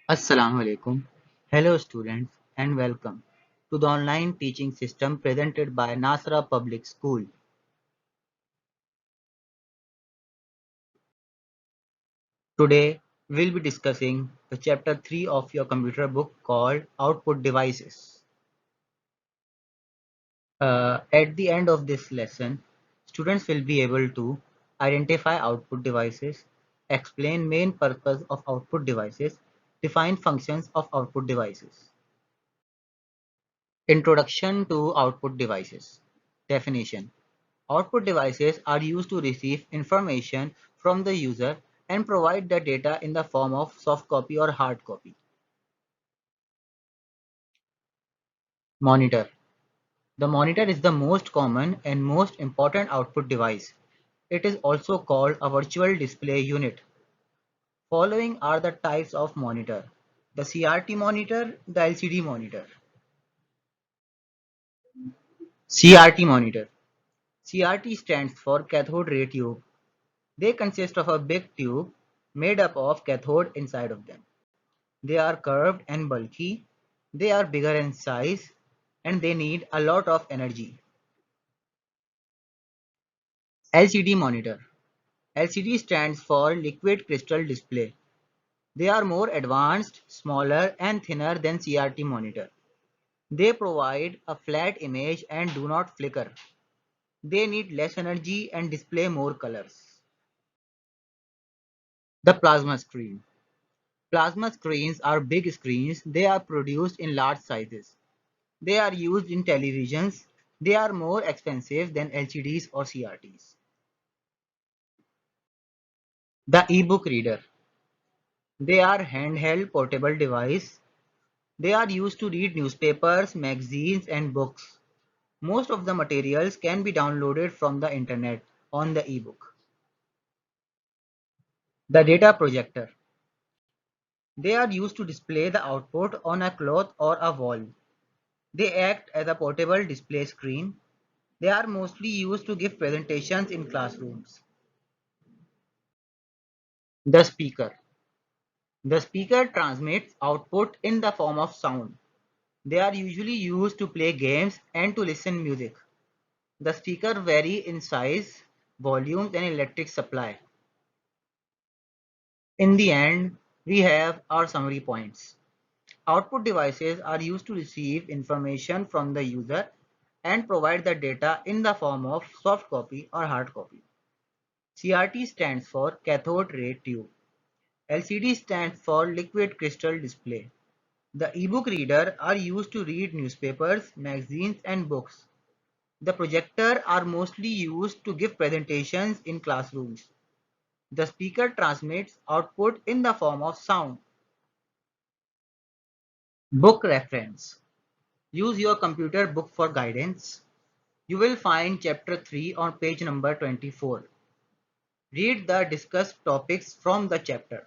Assalamu alaikum. Hello students and welcome to the online teaching system presented by Nasra Public School. Today we'll be discussing the chapter 3 of your computer book called Output Devices. At the end of this lesson, students will be able to identify output devices, explain main purpose of output devices, define functions of output devices. Introduction to output devices. Definition. Output devices are used to receive information from the user and provide the data in the form of soft copy or hard copy. Monitor. The monitor is the most common and most important output device. It is also called a virtual display unit. Following are the types of monitor: the CRT monitor, the LCD monitor. CRT monitor. CRT stands for cathode ray tube. They consist of a big tube made up of cathode inside of them. They are curved and bulky, they are bigger in size, and they need a lot of energy. LCD monitor. LCD stands for liquid crystal display. They are more advanced, smaller, and thinner than CRT monitor. They provide a flat image and do not flicker. They need less energy and display more colors. The plasma screen. Plasma screens are big screens. They are produced in large sizes. They are used in televisions. They are more expensive than LCDs or CRTs. The e-book reader. They are handheld portable device. They are used to read newspapers, magazines and books. Most of the materials can be downloaded from the internet on the e-book. The data projector. They are used to display the output on a cloth or a wall. They act as a portable display screen. They are mostly used to give presentations in classrooms. The speaker. The speaker transmits output in the form of sound. They are usually used to play games and to listen music. The speaker vary in size, volumes and electric supply. In the end, we have our summary points. Output devices are used to receive information from the user and provide the data in the form of soft copy or hard copy. CRT stands for cathode ray tube. LCD stands for liquid crystal display. The e-book reader are used to read newspapers, magazines and books. The projector are mostly used to give presentations in classrooms. The speaker transmits output in the form of sound. Book reference. Use your computer book for guidance. You will find chapter 3 on page number 24. Read the discussed topics from the chapter.